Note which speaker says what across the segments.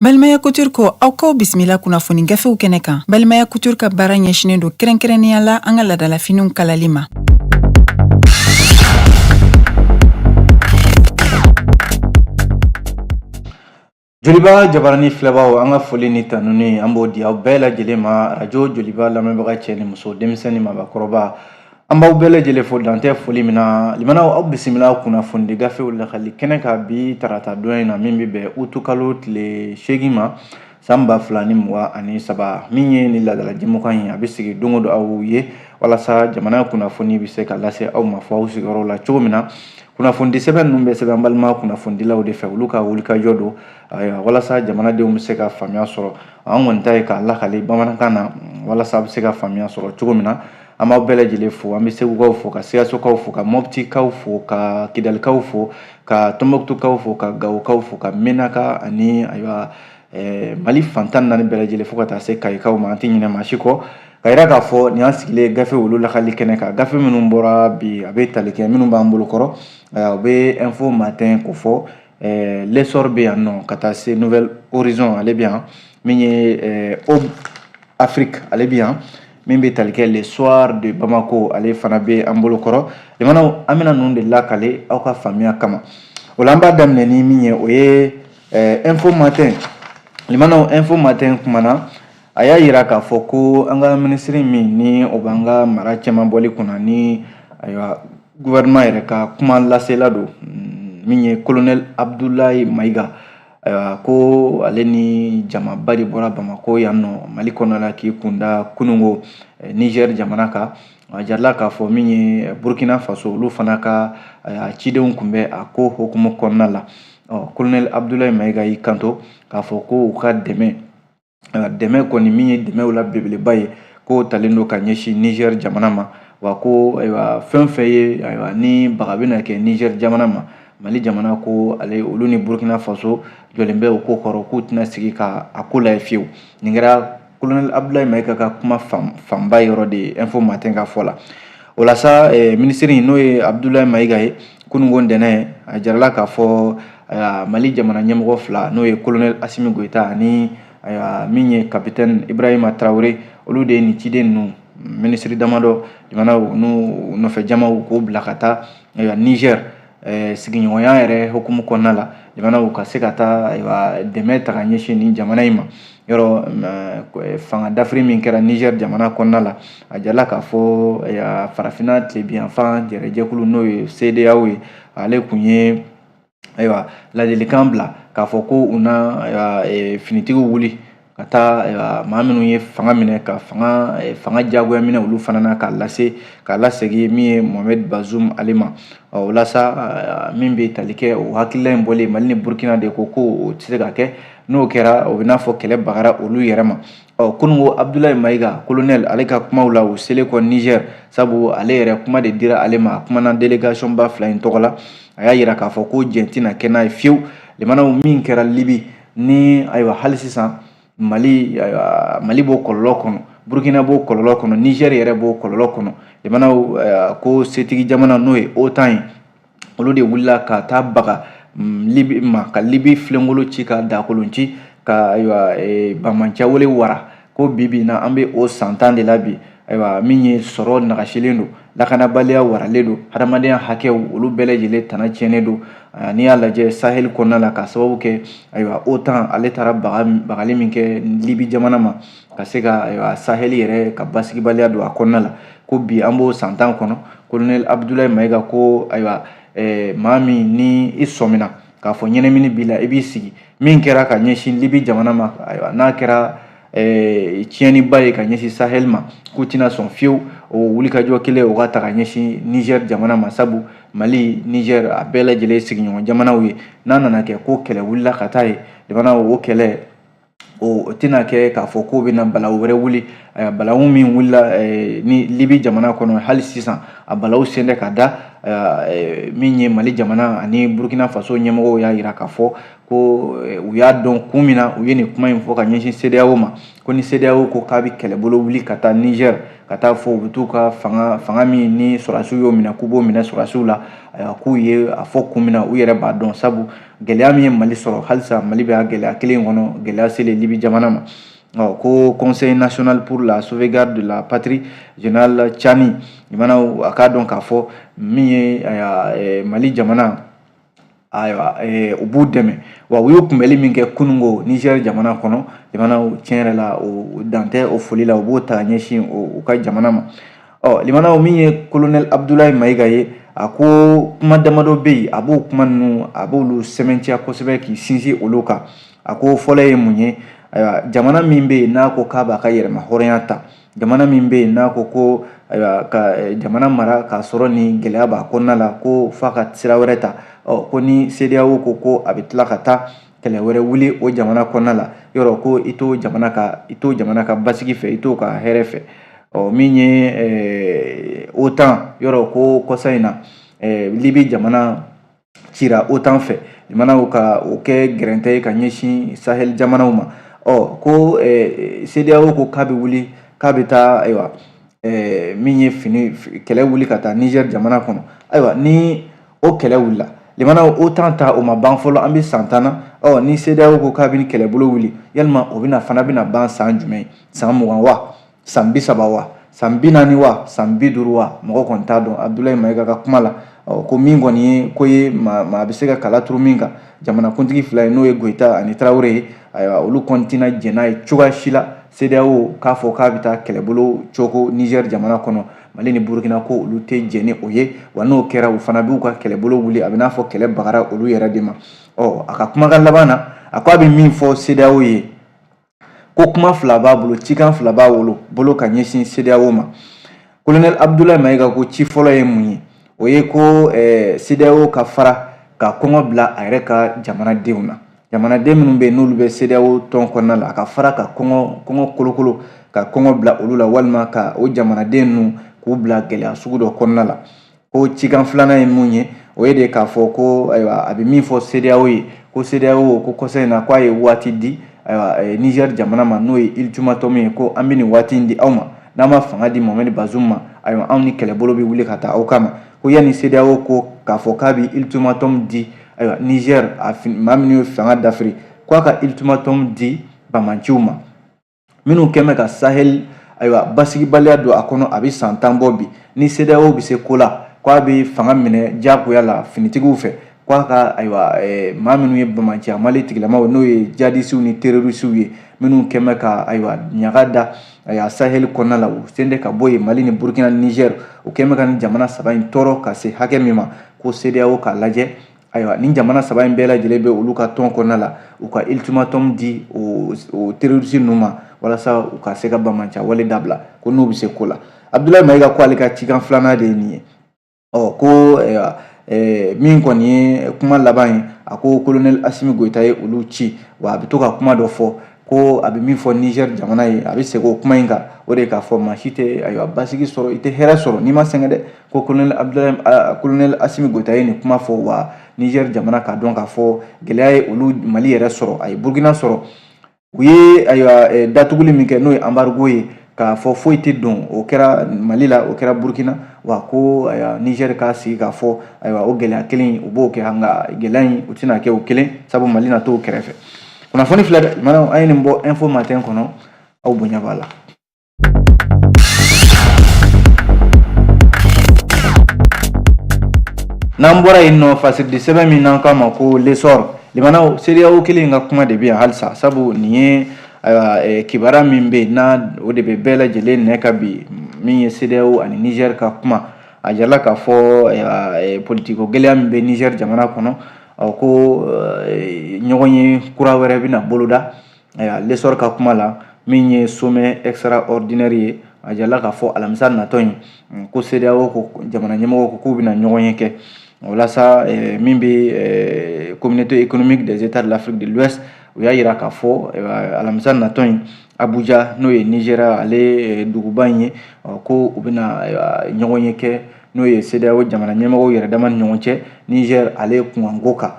Speaker 1: Balimaya Couture ko aw kaw bisimila kunnafoni gafew kɛnɛ kan. Balimaya Couture ka baara ɲɛsinen don kɛrɛnkɛrɛnnenya la an ka ladalafiniw kalali ma.
Speaker 2: Joliba Jabarani filɛbaw an ka foli ni tanu ni an b'o di aw bɛɛ lajɛlen ma radio Joliba lamɛnbaga cɛ ni muso denmisɛnnin ni mabakɔrɔba an b'aw bɛɛ lajɛlen fo dantɛ foli min na limanaw aw bisimila kunnafoni di gafew lakali kɛnɛ ka bi tarata don in na min bɛ bɛn utu kalo tile 8 ma san 2023 min ye ni ladala jɛmukan ye a bɛ sigi don o don aw ye walasa jamana kunnafoni bɛ se ka lase aw ma fɔ aw sigiyɔrɔ la cogo min na kunnafoni sɛbɛn ninnu bɛ sɛbɛn balima kunnafonidilaw de fɛ olu ka wulikajɔ don walasa jamanadenw bɛ se ka faamuya sɔrɔ an kɔni ta ye k'a lakale bamanankan na walasa a bɛ se ka faamuya sɔrɔ cogo min na an b'aw bɛɛ lajɛlen fo an bɛ segukaw fo ka sikasokaw fo ka mɔptikaw fo ka kidalikaw fo ka tɔnbɔkutukaw fo ka gawukaw fo ka menaka ani mali fantan naani bɛɛ lajɛlen fo ka taa se kayikaw ma an tɛ ɲinɛ maa si kɔ ka yira k'a fɔ nin y'an sigilen gafe olu lakali kɛnɛ kan gafe minnu bɔra bi a bɛ tali kɛ minnu b'an bolo kɔrɔ u bɛ info matin ko fɔ l'essor bɛ yan nɔ ka taa se nouvelle horizon ale bɛ yan min ye Aube Afrique ale bɛ yan min bɛ tali kɛ le soir de Bamako ale fana bɛ an bolo kɔrɔ limanaw an bɛna ninnu de lakale aw ka faamuya kama o la an b'a daminɛ ni min ye o ye info matin limanaw info matin kumana a y'a yira k'a fɔ ko an ka minisiri min ni o b'an ka mara cɛman bɔli kunna ni gouvernement yɛrɛ ka kuma lasela don min ye colonel Abdoulaye Maïga ko ale ni jamaba de bɔra Bamako yan nɔ Mali kɔnɔ la k'i kunda kunungo Niger jamana kan a jarala k'a fɔ min ye Burkina Faso olu fana ka cidenw kun bɛ a ko hokumu kɔnɔna la colonel Abdoulaye Maïga y'i kanto k'a fɔ ko u ka dɛmɛ kɔni min ye dɛmɛw la belebeleba ye ko talen don ka ɲɛsin Niger jamana ma wa ko fɛn fɛn ye ni baga bɛna kɛ Niger jamana ma Mali jamana ko ale olu ni Burkina Faso jɔlen bɛ o ko kɔrɔ k'u tɛna sigi ka a ko layɛ fiyewu nin kɛra colonel Abdoulaye Maïga ka kuma fanba yɔrɔ de ye info matin ka fɔ la o la sa minisiri n'o ye Abdoulaye Maïga ye kunungo ntɛnɛn a jarala k'a fɔ Mali jamana ɲɛmɔgɔ fila n'o ye colonel Assimi Goïta ani min ye capitaine Ibrahima Traoré olu de ye nin ciden ninnu minisiri damadɔ jamanaw n'u nɔfɛ jamaw k'o bila ka taa Niger sigiɲɔgɔnya yɛrɛ hukumu kɔnɔna la jamanaw ka se ka taa dɛmɛ ta ka ɲɛsin nin jamana in ma yɔrɔ fanga dafiri min kɛra Niger jamana kɔnɔna la a jarala k'a fɔ farafinna tilebiyanfan jɛrɛjɛkulu n'o ye CEDEAO ye ale kun ye ladilikan bila k'a fɔ ko u na finitigiw wuli ka taa maa minnu ye fanga minɛ ka fanga jagoya minɛ olu fana na k'a lasegin min ye Mohamed Bazoum ale ma o la sa min bɛ tali kɛ o hakilila in bɔlen Mali ni Burkina de ko o tɛ se ka kɛ n'o kɛra o bɛ n'a fɔ kɛlɛ bagara olu yɛrɛ ma kunungo Abdoulaye Maïga colonel ale ka kumaw la o selen kɔ Niger sabu ale yɛrɛ kuma de dira ale ma a kumana délégation ba fila in tɔgɔ la a y'a yira k'a fɔ ko jɛn tɛna kɛ n'a ye fiyewu limanaw min kɛra Libi ni hali sisan Mali b'o kɔlɔlɔ kɔnɔ Burkina b'o kɔlɔlɔ kɔnɔ Niger yɛrɛ b'o kɔlɔlɔ kɔnɔ limanaw ko setigi jamana n'o ye OTAN ye olu de wulila ka taa baga Libi ma ka Libi filenkolo ci ka dakolon ci ka bamanciya wele wara ko bi na an bɛ o san 10 de la bi min ye sɔrɔ nagasilen don lakanabaliya waralen don hadamadenya hakɛw olu bɛɛ lajɛlen tana tiɲɛnen don n'i y'a lajɛ Sahel kɔnɔna la ka sababu kɛ OTAN ale taara bagali min kɛ Libi jamana ma ka se ka Sahel yɛrɛ ka basigibaliya don a kɔnɔna la ko bi an b'o san 10 kɔnɔ colonel Abdoulaye Maïga ko maa min ni i sɔmina k'a fɔ ɲɛnamini b'i la i b'i sigi min kɛra ka ɲɛsin Libi jamana ma n'a kɛra tiɲɛniba ye ka ɲɛsin Sahel ma k'u tɛna sɔn fiyewu o wulikajɔ kelen o ka ta ka ɲɛsin Niger jamana ma sabu Mali Niger a bɛɛ lajɛlen sigiɲɔgɔn jamanaw ye n'a nana kɛ ko kɛlɛ wulila ka taa ye jamanaw o kɛlɛ o tɛna kɛ k'a fɔ ko bɛna balawu wɛrɛ wuli balawu min wulila ni Libi jamana kɔnɔ hali sisan a balawu sen tɛ ka da min ye Mali jamana ani Burkina Faso ɲɛmɔgɔw y'a yira k'a fɔ ko u y'a dɔn kun min na u ye nin kuma in fɔ ka ɲɛsin CEDEAO ma ko ni CEDEAO ko k'a bɛ kɛlɛbolo wuli ka taa Niger ka taa fɔ u bɛ t'u ka fanga min ni sɔrɔdasiw y'o minɛ k'u b'o minɛ sɔrɔdasiw la k'u ye a fɔ kun min na u yɛrɛ b'a dɔn sabu gɛlɛya min ye Mali sɔrɔ halisa Mali bɛ a gɛlɛya kelen kɔnɔ gɛlɛya selen Libi jamana ma ko Conseil national pour la sauvegarde de la patrie général Tchani mana a k'a dɔn k'a fɔ min ye Mali jamana ayiwa u b'u dɛmɛ wa u y'o kunbɛli min kɛ kunungo Niger jamana kɔnɔ limanaw tiɲɛ yɛrɛ la o dan tɛ o foli la u b'o ta ɲɛsin u ka jamana ma limanaw min ye colonel Abdoulaye Mayiga ye a ko kuma damadɔ bɛ yen a b'o kuma ninnu a b'olu sɛbɛntiya kosɛbɛ k'i sinsin olu kan a ko fɔlɔ ye mun ye ayiwa jamana min bɛ yen n'a ko k'a b'a ka yɛrɛma hɔrɔnya ta jamana min bɛ yen n'a ko ka jamana mara k'a sɔrɔ ni gɛlɛya b'a kɔnɔna la ko f'a ka sira wɛrɛ ta ko ni CEDEAO ko a bɛ tila ka taa kɛlɛ wɛrɛ wuli o jamana kɔnɔna la yɔrɔ ko i t'o jamana ka basigi fɛ i t'o ka hɛrɛ fɛ min ye OTAN yɔrɔ ko kɔsa in na Libi jamana cira OTAN fɛ jamanaw ka o kɛ gɛrɛntɛ ye ka ɲɛsin Sahel jamanaw ma ko CEDEAO ko k'a bɛ wuli k'a bɛ taa ayiwa min ye kɛlɛ wuli ka taa Niger jamana kɔnɔ ayiwa ni o kɛlɛ wulila limanaw OTAN ta o ma ban fɔlɔ an bɛ san 10 na ni CEDEAO ko k'a bɛ ni kɛlɛbolo wuli yalima o fana bɛna ban san jumɛn san 20 wa san 30 wa san 40 wa san 50 wa mɔgɔ kɔni t'a dɔn Abdoulaye Mayiga ka kuma la ko min kɔni ye ko ye maa bɛ se ka kala turu min kan jamanakuntigi fila ye n'o ye Goyita ani Traoré ye ayiwa olu kɔni tɛna jɛn n'a ye cogoya si la CEDEAO k'a fɔ k'a bɛ taa kɛlɛbolo cogo Niger jamana kɔnɔ Mali ni Burkina ko olu tɛ jɛn ni o ye wa n'o kɛra u fana b'u ka kɛlɛbolo wuli a bɛ n'a fɔ kɛlɛ bagara olu yɛrɛ de ma a ka kumakan laban na a ko a bɛ min fɔ CEDEAO ye ko kuma fila b'a bolo cikan fila b'a bolo ka ɲɛsin CEDEAO ma colonel Abdoulaye Mayiga ko ci fɔlɔ ye mun ye o ye ko CEDEAO ka fara ka kɔngɔ bila a yɛrɛ ka jamanadenw na jamanaden minnu bɛ yen n'olu bɛ CEDEAO tɔn kɔnɔna la a ka fara ka kɔngɔ kolokolo ka kɔngɔ bila olu la walima ka o jamanaden ninnu k'u bila gɛlɛya sugu dɔ kɔnɔna la ko cikan filanan ye mun ye o ye de k'a fɔ ko ayiwa a bɛ min fɔ CEDEAO ye ko CEDEAO ko kɔsa in na k'a ye waati di ayiwa Niger jamana ma n'o ye ultimatum ye ko an bɛ nin waati in di aw ma n'an ma fanga di Mohamed Bazoum ma ayiwa anw ni kɛlɛbolo bɛ wuli ka taa aw kama ko yanni CEDEAO ko k'a fɔ k'a bɛ ultimatum di ayiwa Niger maa minnu ye fanga dafiri k'a ka ultimatum di bamanciw ma minnu kɛn bɛ ka Sahel ayiwa basigibaliya don a kɔnɔ a bɛ san 10 bɔ bi ni CEDEAO bɛ se ko la k'a bɛ fanga minɛ diyagoya la finitigiw fɛ k'a ka ayiwa maa minnu ye bamanciya Mali tigilamaw n'o ye jihadisiw ni terrorisiw ye minnu kɛn bɛ ka ayiwa ɲaga da Sahel kɔnɔna la u sen tɛ ka bɔ yen Mali ni Burkina ni Niger u kɛn bɛ ka nin jamana saba in tɔɔrɔ ka se hakɛ min ma ko CEDEAO k'a lajɛ ayiwa nin jamana saba in bɛɛ lajɛlen bɛ olu ka tɔn kɔnɔna la u ka ultimatum di o terroriste ninnu ma walasa u ka se ka bamanciya wale dabila ko n'u bɛ se ko la Abdoulaye Mayiga ko ale ka cikan filanan de ye nin ye ko min kɔni ye kuma laban ye a ko colonel Assimi Goyita ye olu ci wa a bɛ to ka kuma dɔ fɔ ko a bɛ min fɔ Niger jamana ye a bɛ segin o kuma in kan o de k'a fɔ maa si tɛ ayiwa basigi sɔrɔ i tɛ hɛrɛ sɔrɔ n'i ma sɛgɛn dɛ ko colonel Assimi Goyita ye nin kuma fɔ wa Niger jamana k'a dɔn k'a fɔ gɛlɛya ye olu Mali yɛrɛ sɔrɔ a ye Burkina sɔrɔ u ye ayiwa datuguli min kɛ n'o ye embargo ye k'a fɔ foyi tɛ don o kɛra Mali la o kɛra Burkina wa ko Niger k'a sigi k'a fɔ ayiwa o gɛlɛya kelen u b'o kɛ nka gɛlɛya in u tɛna kɛ o kelen sabu Mali na t'o kɛrɛfɛ kunnafoni filɛ dɛ mana an ye nin bɔ info matin kɔnɔ aw bonya b'a la. N'an bɔra yen nɔ fasiridi sɛbɛn min n'an k'a ma ko l'essor limanaw CEDEAO kelen ka kuma de bɛ yan halisa sabu nin ye kibaruya min bɛ yen n'a o de bɛ bɛɛ lajɛlen nɛ ka bi min ye CEDEAO ani Niger ka kuma a jirala k'a fɔ politiko gɛlɛya min bɛ Niger jamana kɔnɔ ko ɲɔgɔn ye kura wɛrɛ bɛna boloda l'essor ka kuma la min ye sommet extraordinaire ye a jirala k'a fɔ alamisa natɔ in ko CEDEAO ko jamana ɲɛmɔgɔ ko k'u bɛna ɲɔgɔn ye kɛ walasa min bɛ communauté économique des états de l'Afrique de l'Ouest u y'a yira k'a fɔ alamisa natɔ in Abuja n'o ye Nigeria ale duguba in ye ko u bɛna ɲɔgɔn ye kɛ n'o ye CEDEAO jamana ɲɛmɔgɔw yɛrɛ dama ni ɲɔgɔn cɛ Niger ale kunkanko kan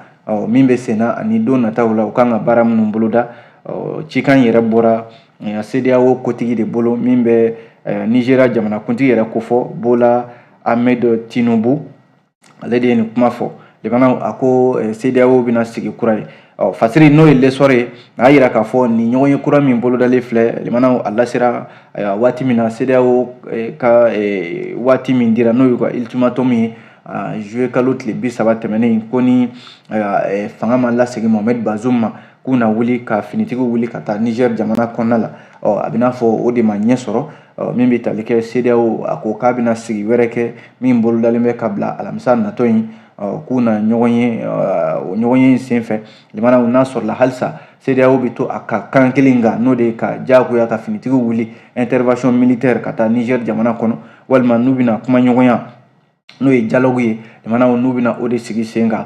Speaker 2: min bɛ sen na ani don nataw la u kan ka baara minnu boloda cikan yɛrɛ bɔra CEDEAO kotigi de bolo min bɛ Nigeria jamanakuntigi yɛrɛ kofɔ Bola Ahmed Tinubu ale de ye nin kuma fɔ limanaw a ko CEDEAO bɛna sigi kura ye fasiri n'o ye lesɔr ye a y'a yira k'a fɔ nin ɲɔgɔn ye kura min bolodalen filɛ limanaw a lasera waati min na CEDEAO ka waati min dira n'o y'u ka ultimatum ye juillet kalo tile 30 tɛmɛnen ko ni fanga ma lasegin Mohamed Bazoum ma k'u na wuli ka finitigiw wuli ka taa Niger jamana kɔnɔna la a bɛna fɔ o de ma ɲɛ sɔrɔ min bɛ tali kɛ CEDEAO a ko k'a bɛna sigi wɛrɛ kɛ min bolodalen bɛ ka bila alamisa natɔ in k'u na ɲɔgɔn ye sen fɛ limanaw n'a sɔrɔla halisa CEDEAO bɛ to a ka kan kelen kan n'o de ye ka diyagoya ka finitigiw wuli intervention militaire ka taa Niger jamana kɔnɔ walima n'u bɛna kuma ɲɔgɔnya n'o ye dialogue ye limanaw n'u bɛna o de sigi sen kan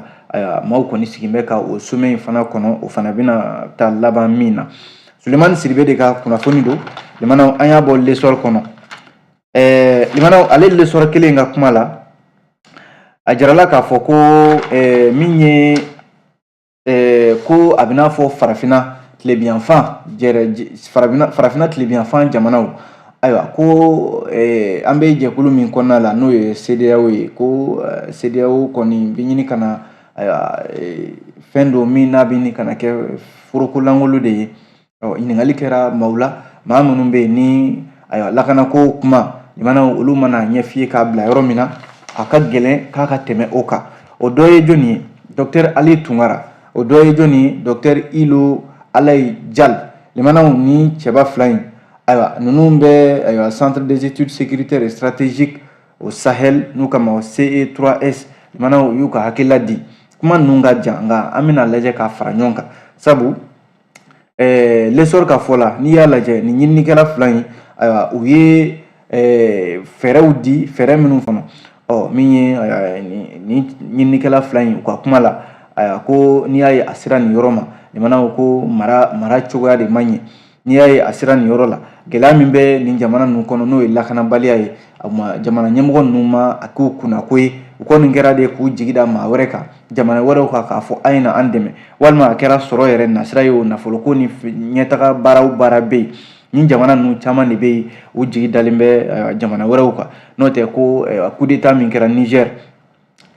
Speaker 2: maaw kɔni sigin bɛ ka o sommet in fana kɔnɔ o fana bɛna taa laban min na Sulemani Sidibe de ka kunnafoni don limanaw an y'a bɔ lesɔr kɔnɔ limanaw ale lesɔr kelen ka kuma la a jarala k'a fɔ ko min ye ko a bɛna fɔ farafina tilebiyanfan jamanaw ayiwa ko an bɛ jɛkulu min kɔnɔna la n'o ye CEDEAO ye ko CEDEAO kɔni bɛ ɲini ka na fɛn dɔ min n'a bɛ ɲini ka na kɛ forokolangolo de ye ɲininkali kɛra maaw la maa minnu bɛ yen ni lakanako kuma limanaw olu mana ɲɛ f'i ye k'a bila yɔrɔ min na a ka gɛlɛn k'a ka tɛmɛ o kan o dɔ ye jɔnni ye Dr Ali Tunkara o dɔ ye jɔnni ye Dr Ilo Alayi Jal limanaw ni cɛba fila in ayiwa ninnu bɛ centre des études sécuritaires et stratégiques au Sahel n'u kama CE3S limanaw y'u ka hakilila di kuma ninnu ka jan nka an bɛna lajɛ k'a fara ɲɔgɔn kan sabu lesɔr ka fɔ la n'i y'a lajɛ nin ɲininikɛla fila in ayiwa u ye fɛɛrɛw di fɛɛrɛ minnu kɔnɔ min ye ni ɲininikɛla fila in u ka kuma la ko n'i y'a ye a sera nin yɔrɔ ma limanaw ko mara cogoya de man ɲɛ n'i y'a ye a sera nin yɔrɔ la gɛlɛya min bɛ nin jamana ninnu kɔnɔ n'o ye lakanabaliya ye jamana ɲɛmɔgɔ ninnu ma a k'u kunnako ye u kɔni kɛra de k'u jigi da maa wɛrɛ kan jamana wɛrɛw kan k'a fɔ a ye na an dɛmɛ walima a kɛra sɔrɔ yɛrɛ nasira ye o nafoloko ni ɲɛtaga baara bɛ yen ni jamana ninnu caman de bɛ yen u jigi dalen bɛ jamana wɛrɛw kan n'o tɛ ko coup d'état min kɛra Niger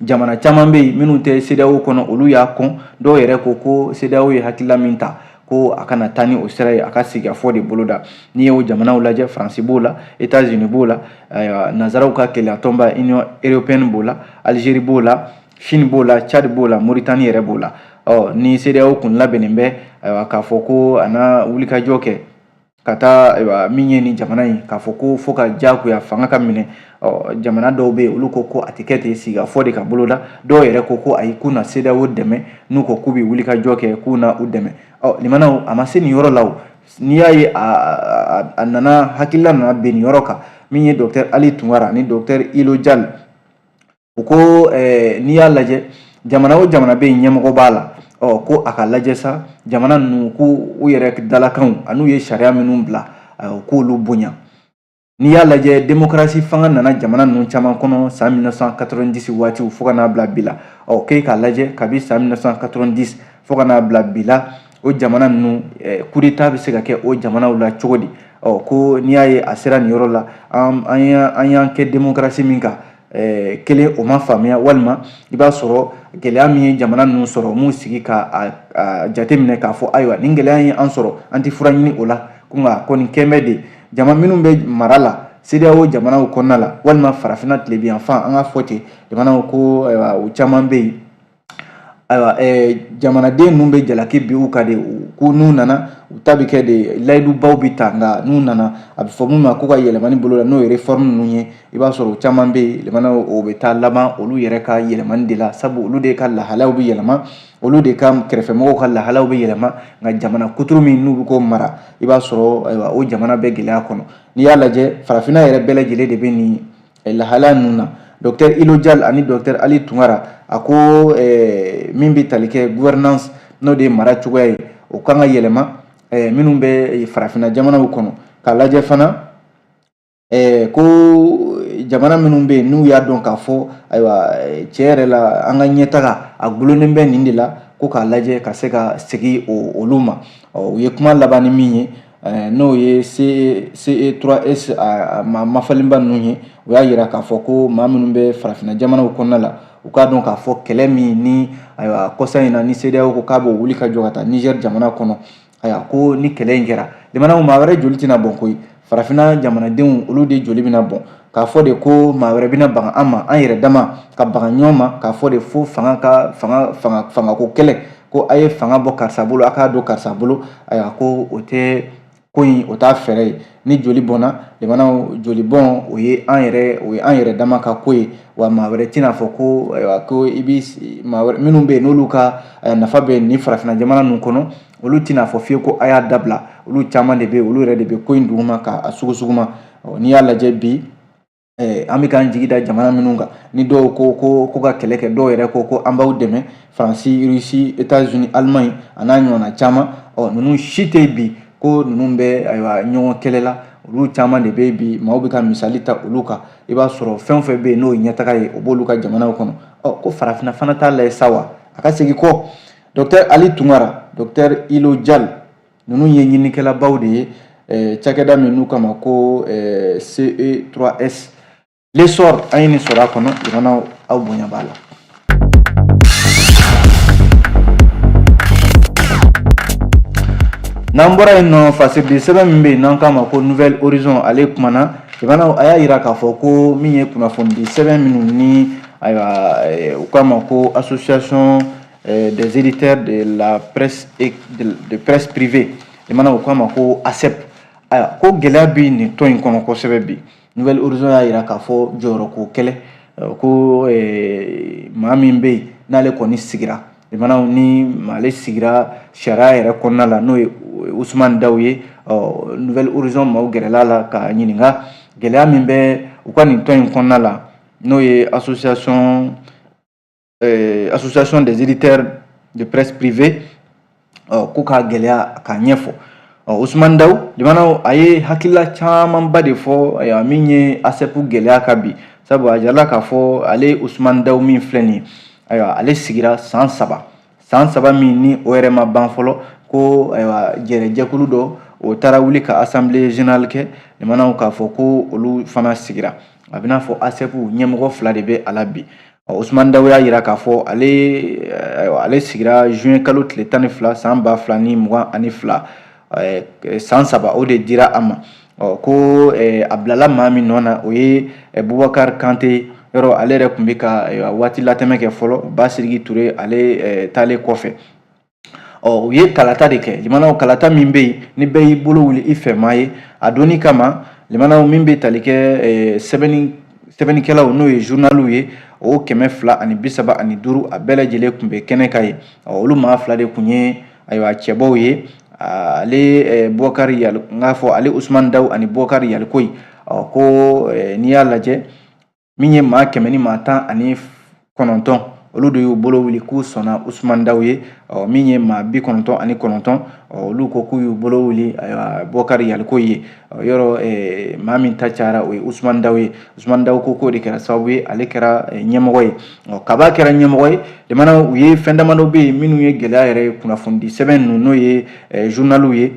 Speaker 2: jamana caman bɛ yen minnu tɛ CEDEAO kɔnɔ olu y'a kɔn dɔw yɛrɛ ko CEDEAO ye hakilila min ta ko a kana taa ni o sira ye a ka sigi a fɔ de boloda n'i ye o jamanaw lajɛ Faransi b'o la États-Unis b'o la nazaraw ka kɛlɛyatɔnba Union européenne b'o la Algérie b'o la Chine b'o la Tchad b'o la Mauritanie yɛrɛ b'o la ni CEDEAO kun labɛnnen bɛ k'a fɔ ko a na wulikajɔ kɛ ka taa min ye nin jamana in k'a fɔ ko fo ka diyagoya fanga ka minɛ jamana dɔw bɛ yen olu ko a tɛ kɛ ten sigi a fɔ de ka boloda dɔw yɛrɛ ko ayi k'u na CEDEAO dɛmɛ n'u ko k'u bɛ wulikajɔ kɛ k'u na u dɛmɛ limanaw a ma se nin yɔrɔ la o n'i y'a ye a nana hakilila nana bɛn nin yɔrɔ kan min ye Dr Ali Tunkara ni Dr Ilo Jal u ko n'i y'a lajɛ jamana o jamana bɛ yen ɲɛmɔgɔ b'a la ko a ka lajɛ sa jamana ninnu k'u yɛrɛ dalakanw an'u ye sariya minnu bila k'olu bonya n'i y'a lajɛ démocratie fanga nana jamana ninnu caman kɔnɔ san 1990 waatiw fo ka n'a bila bi la k'e k'a lajɛ kabi san 1990 fo ka n'a bila bi la o jamana ninnu coup d'état bɛ se ka kɛ o jamanaw la cogo di ko n'i y'a ye a sera nin yɔrɔ la an y'an kɛ démocratie min kan kelen o ma faamuya walima i b'a sɔrɔ gɛlɛya min ye jamana ninnu sɔrɔ m'u sigi ka jateminɛ k'a fɔ ayiwa nin gɛlɛya ye an sɔrɔ an tɛ fura ɲini o la nka kɔni kɛn bɛ de jama minnu bɛ mara la CEDEAO jamanaw kɔnɔna la walima farafina tilebiyanfan an ka fɔ ten jamanaw ko u caman bɛ yen ayiwa jamanaden ninnu bɛ jalaki bi u ka de ko n'u nana u ta bɛ kɛ de layidubaw bɛ ta nka n'u nana a bɛ fɔ min ma ko ka yɛlɛmani bolo la n'o ye réforme ninnu ye i b'a sɔrɔ u caman bɛ yen limanaw o bɛ taa laban olu yɛrɛ ka yɛlɛmani de la sabu olu de ka lahalaw bɛ yɛlɛma olu de ka kɛrɛfɛmɔgɔw ka lahalaw bɛ yɛlɛma nka jamana kuturu min n'u bɛ k'o mara i b'a sɔrɔ ayiwa o jamana bɛ gɛlɛya kɔnɔ n'i y'a lajɛ farafinna yɛrɛ bɛɛ lajɛlen de bɛ nin lahala ninnu na Dr Ilo Jal ani Dr Ali Tunkara a ko min bɛ tali kɛ gouvernance n'o de ye mara cogoya ye o kan ka yɛlɛma minnu bɛ farafinna jamanaw kɔnɔ k'a lajɛ fana ko jamana minnu bɛ yen n'u y'a dɔn k'a fɔ ayiwa cɛ yɛrɛ la an ka ɲɛtaga a gulonnen bɛ nin de la ko k'a lajɛ ka se ka segin olu ma u ye kuma laban ni min ye n'o ye CE3S mafalenba ninnu ye u y'a yira k'a fɔ ko maa minnu bɛ farafinna jamanaw kɔnɔna la u k'a dɔn k'a fɔ kɛlɛ min ni ayiwa kɔsa in na ni CEDEAO ko k'a bɛ wuli ka jɔ ka taa Niger jamana kɔnɔ ayiwa ko ni kɛlɛ in kɛra jamanaw maa wɛrɛ joli tɛna bɔn koyi farafinna jamanadenw olu de joli bɛna bɔn k'a fɔ de ko maa wɛrɛ bɛna bagan an ma an yɛrɛ dama ka bagan ɲɔgɔn ma k'a fɔ de fo fangako kɛlɛ ko a ye fanga bɔ karisa bolo a k'a don karisa bolo ayiwa ko o tɛ ko in o t'a fɛɛrɛ ye ni joli bɔnna jamanaw joli bɔn o ye an yɛrɛ dama ka ko ye wa maa wɛrɛ tɛna fɔ ko ayiwa ko i bi maa wɛrɛ minnu bɛ yen n'olu ka nafa bɛ nin farafinna jamana ninnu kɔnɔ olu tɛna fɔ fiye ko a y'a dabila olu caman de bɛ yen olu yɛrɛ de bɛ ko in duguma k'a sugusuguma n'i y'a lajɛ bi an bɛ k'an jigi da jamana minnu kan ni dɔw ko ka kɛlɛ kɛ dɔw yɛrɛ ko an b'aw dɛmɛ Faransi Rusi Etats-Unis Allemagne a n'a ɲɔgɔnna caman ninnu si tɛ bi ko ninnu bɛ ayiwa ɲɔgɔn kɛlɛ la olu caman de bɛ bi maaw bɛ ka misali ta olu kan i b'a sɔrɔ fɛn o fɛn bɛ yen n'o ye ɲɛtaga ye o b'olu ka jamanaw kɔnɔ ko farafinna fana t'a layɛ sa wa a ka segin kɔ Dr Ali Tunkara Dr Ilo Jal ninnu ye ɲinikɛlabaw de ye cakɛda min n'u kama ko CE3S l'essor an ye nin sɔrɔ a kɔnɔ jamanaw aw bonya b'a la. N'an bɔra yen nɔ fasiridi sɛbɛn min bɛ yen n'an k'a ma ko Nouvelle Horizon ale kumana jamanaw a y'a yira k'a fɔ ko min ye kunnafonidi sɛbɛn minnu ni ayiwa u k'a ma ko association des éditeurs de la presse et de presse privée jamanaw u k'a ma ko ASEP ayiwa ko gɛlɛya bɛ nin tɔn in kɔnɔ kosɛbɛ bi Nouvelle Horizon y'a yira k'a fɔ jɔyɔrɔko kɛlɛ ko maa min bɛ yen n'ale kɔni sigira jamanaw ni ale sigira sariya yɛrɛ kɔnɔna la n'o ye Ousmane Daw ye Nouvelle Horizon maaw gɛrɛla la ka ɲininka gɛlɛya min bɛ u ka nin tɔn in kɔnɔna la n'o ye association des éditeurs de presse privée ko ka gɛlɛya k'a ɲɛfɔ Ousmane Daw jamanaw a ye hakilila camanba de fɔ min ye ASEP gɛlɛya ka bi sabu a jarala k'a fɔ ale Ousmane Daw min filɛ nin ye ayiwa ale sigira san saba min ni o yɛrɛ ma ban fɔlɔ ko ayiwa jɛrɛjɛkulu dɔ o taara wuli ka assemblée générale kɛ jamanaw k'a fɔ ko olu fana sigira a bɛna fɔ ASEP ɲɛmɔgɔ 2 de bɛ a la bi Ousmane Daw y'a yira k'a fɔ ale sigira juin kalo tile 12 san 2022 san 3 o de dira a ma ko a bilala maa min nɔ na o ye Boubacar Kanté yɔrɔ ale yɛrɛ tun bɛ ka waati latɛmɛ kɛ fɔlɔ Basiriki Ture ale taalen kɔfɛ u ye kalata de kɛ jamanaw kalata min bɛ yen ni bɛɛ y'i bolo wuli i fɛ maa ye a donni kama jamanaw min bɛ tali kɛ sɛbɛnnikɛlaw n'o ye journaliw ye o 235 a bɛɛ lajɛlen tun bɛ kɛnɛ kan ye olu maa 2 de tun ye ayiwa cɛbaw ye ale Boubacar Yali n k'a fɔ ale Ousmane Daw ani Boubacar Yalikoyi ko n'i y'a lajɛ min ye maa 119 olu de y'u bolo wuli k'u sɔnna Ousmane Daw ye min ye maa 99 olu ko k'u y'u bolo wuli ayiwa Boubacar Yalikoyi ye yɔrɔ maa min ta cayara o ye Ousmane Daw ye Ousmane Daw ko k'o de kɛra sababu ye ale kɛra ɲɛmɔgɔ ye kaba kɛra ɲɛmɔgɔ ye jamanaw u ye fɛn damadɔ bɛ yen minnu ye gɛlɛya yɛrɛ ye kunnafonidi sɛbɛn ninnu n'o ye journaliw ye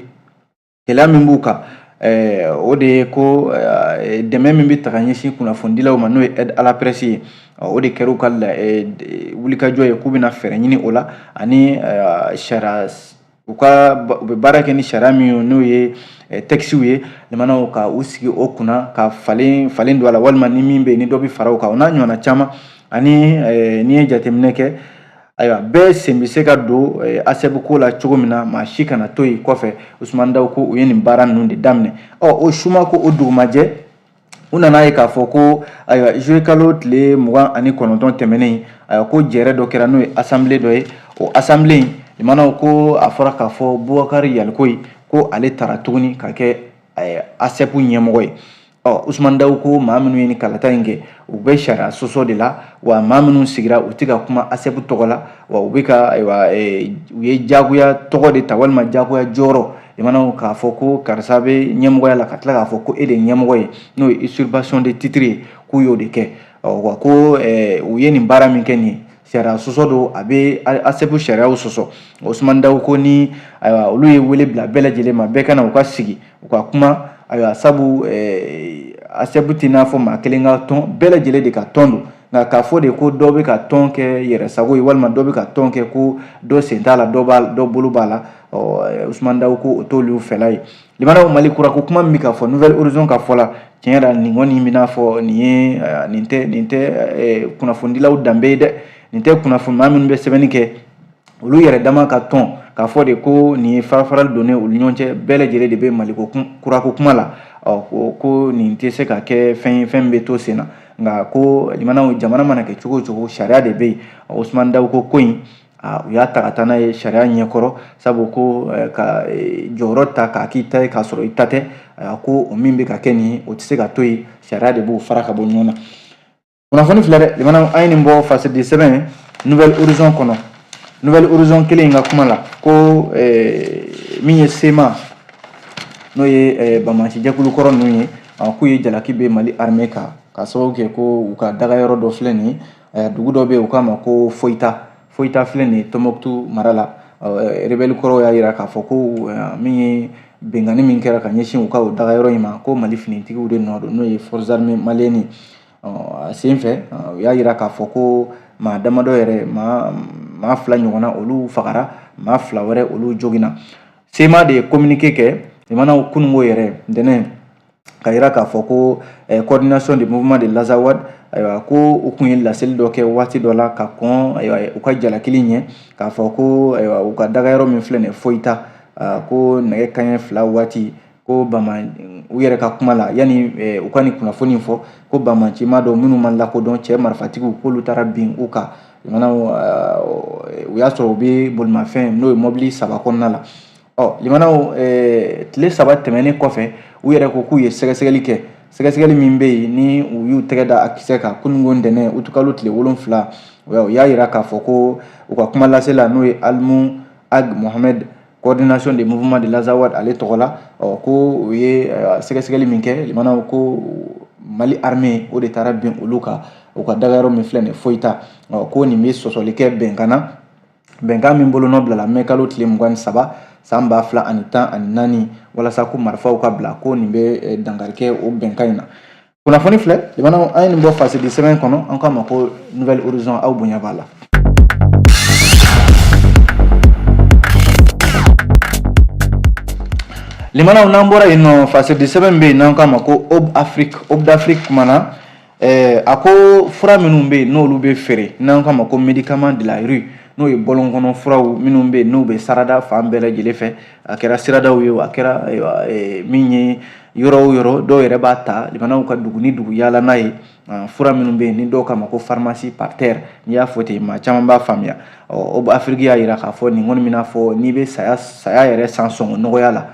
Speaker 2: gɛlɛya min b'u kan o de ye ko dɛmɛ min bɛ ta ka ɲɛsin kunnafonidilaw ma n'o ye aide à la presse ye o de kɛra u ka wulikajɔ ye k'u bɛna fɛɛrɛ ɲini o la ani sariya u bɛ baara kɛ ni sariya min ye n'o ye textes ye jamanaw ka u sigi o kunna ka falen don a la walima ni min bɛ yen ni dɔ bɛ fara o kan o n'a ɲɔgɔnna caman ani n'i ye jateminɛ kɛ ayiwa bɛɛ sen bɛ se ka don ASEP ko la cogo min na maa si kana to yen kɔfɛ Ousmane Daw ko u ye nin baara ninnu de daminɛ o suma ko o dugumajɛ u nana ye k'a fɔ ko ayiwa juillet kalo tile 29 tɛmɛnen ayiwa ko jɛrɛ dɔ kɛra n'o ye assemblée dɔ ye o assemblée in jamanaw ko a fɔra k'a fɔ Boubacar Yalikoyi ko ale taara tuguni ka kɛ ASEP ɲɛmɔgɔ ye Ousmane Daw ko maa minnu ye ni kalata in kɛ u bɛ sariya sɔsɔ de la wa maa minnu sigira u tɛ ka kuma ASEP tɔgɔ la wa u bɛ ka ayiwa u ye jagoya tɔgɔ de ta walima jagoya jɔyɔrɔ imana k'a fɔ ko karisa bɛ ɲɛmɔgɔya la ka tila k'a fɔ ko e de ye ɲɛmɔgɔ ye n'o ye usurpation de titre ye k'u y'o de kɛ wa ko u ye nin baara min kɛ nin ye sariya sɔsɔ don a bɛ ASEP sariyaw sɔsɔ Usmane Dawu ko ni ayiwa olu ye wele bila bɛɛ lajɛlen ma bɛɛ ka na u ka sigi u ka kuma ayiwa sabu ASEP tɛ n'a fɔ maa kelen ka tɔn bɛɛ lajɛlen de ka tɔn don nka k'a fɔ de ko dɔ bɛ ka tɔn kɛ yɛrɛ sago ye walima dɔ bɛ ka tɔn kɛ ko dɔ sen t'a la dɔ bolo b'a la Usmane Dawu ko o t'olu fɛla ye limanaw Mali kura ko kuma min bɛ ka fɔ Nouvelle Horizon ka fɔ la tiɲɛ yɛrɛ nin kɔni bɛ n'a fɔ nin tɛ kunnafonidilaw danbe ye dɛ nin tɛ kunnafoni maa minnu bɛ sɛbɛnni kɛ olu yɛrɛ dama ka tɔn k'a fɔ de ko nin ye farafarali donnen olu ɲɔgɔn cɛ bɛɛ lajɛlen de bɛ Mali kurako kuma la ko nin tɛ se ka kɛ fɛn ye fɛn min bɛ to sen na nka ko limanaw jamana mana kɛ cogo o cogo sariya de bɛ yen Usmane Dawu ko in u y'a ta ka taa n'a ye sariya ɲɛkɔrɔ sabu ko ka jɔyɔrɔ ta k'a k'i ta ye k'a sɔrɔ i ta tɛ ko o min bɛ ka kɛ nin ye o tɛ se ka to yen sariya de b'o fara ka bɔ ɲɔgɔn na kunnafoni filɛ dɛ limanaw an ye nin bɔ fasedi sɛbɛn Nouvelle Horizon kɔnɔ Nouvelle Horizon kelen in ka kuma la ko min ye SEMA n'o ye Bamanci jɛkulu kɔrɔ ninnu ye k'u ye jalaki bɛ Mali armée kan ka sababu kɛ ko u ka dagayɔrɔ dɔ filɛ nin ye dugu dɔ bɛ yen u k'a ma ko Foyita filɛ nin ye Tɔnbɔkutu mara la rebelle kɔrɔw y'a jira k'a fɔ ko min ye bɛnkanni min kɛra ka ɲɛsin u ka o dagayɔrɔ in ma ko Mali finitigiw de nɔ don n'o ye forces armées maliennes a sen fɛ u y'a jira k'a fɔ ko maa damadɔ yɛrɛ maa 2 ɲɔgɔnna olu fagara maa 2 wɛrɛ olu joginna SEMA de ye communiqué kɛ limanaw kununko yɛrɛ ntɛnɛn ka jira k'a fɔ ko coordination du mouvement de l'Azawad ayiwa ko u kun ye laseli dɔ kɛ waati dɔ la ka kɔn ayiwa u ka jalakili ɲɛ k'a fɔ ko ayiwa u ka dagayɔrɔ min filɛ nin ye Foyita ko nɛgɛ kanɲɛ 2 waati ko u yɛrɛ ka kuma la yanni u ka nin kunnafoni fɔ ko Bamanci maa dɔ minnu ma lakodɔn cɛ marifatigiw k'olu taara bin u kan limanaw u y'a sɔrɔ u bɛ bolimafɛn n'o ye mobili 3 kɔnɔna la limanaw tile 3 tɛmɛnen kɔfɛ u yɛrɛ ko k'u ye sɛgɛsɛgɛli kɛ sɛgɛsɛgɛli min bɛ yen ni u y'u tɛgɛ da a kisɛ kan kununko ntɛnɛn utukalo tile 7 u y'a jira k'a fɔ ko u ka kuma lasela n'o ye Alimu Ag Mohamed coordination des mouvements de l'Azawad ale tɔgɔ la ko u ye sɛgɛsɛgɛli min kɛ limanaw ko Mali armée o de taara bin olu kan u ka dagayɔrɔ min filɛ nin ye Foyita ko nin bɛ sɔsɔli kɛ bɛnkan min bolonɔ bilala mai kalo tile 23 san 2014 walasa ko marifaw ka bila ko nin bɛ dankari kɛ o bɛnkan in na kunnafoni filɛ limanaw an ye nin bɔ fasedi sɛbɛn kɔnɔ an k'a ma ko Nouvelle Horizon aw bonya b'a la limanaw n'an bɔra yen nɔ fasedi sɛbɛn bɛ yen n'an k'a ma ko Hope d'Afrique kuma na a ko fura minnu bɛ yen n'olu bɛ feere n'an k'a ma ko médicament de la rue n'o ye bɔlɔnkɔnɔ furaw minnu bɛ yen n'u bɛ sarada fan bɛɛ lajɛlen fɛ a kɛra siradaw ye a kɛra min ye yɔrɔ o yɔrɔ dɔw yɛrɛ b'a ta limanaw ka dugu ni dugu yaala n'a ye fura minnu bɛ yen ni dɔw k'a ma ko pharmacie par terre n'i y'a fɔ ten maa caman b'a faamuya Hope Afrique y'a jira k'a fɔ nin kɔni bɛna fɔ n'i bɛ saya yɛrɛ san sɔngɔ nɔgɔya la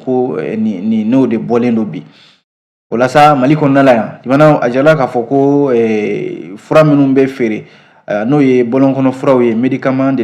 Speaker 2: ko n'o de bɔlen don bi o la sa Mali kɔnɔna la yan limanaw a jirala k'a fɔ ko fura minnu bɛ feere n'o ye bɔlɔnkɔnɔ furaw ye médicament de la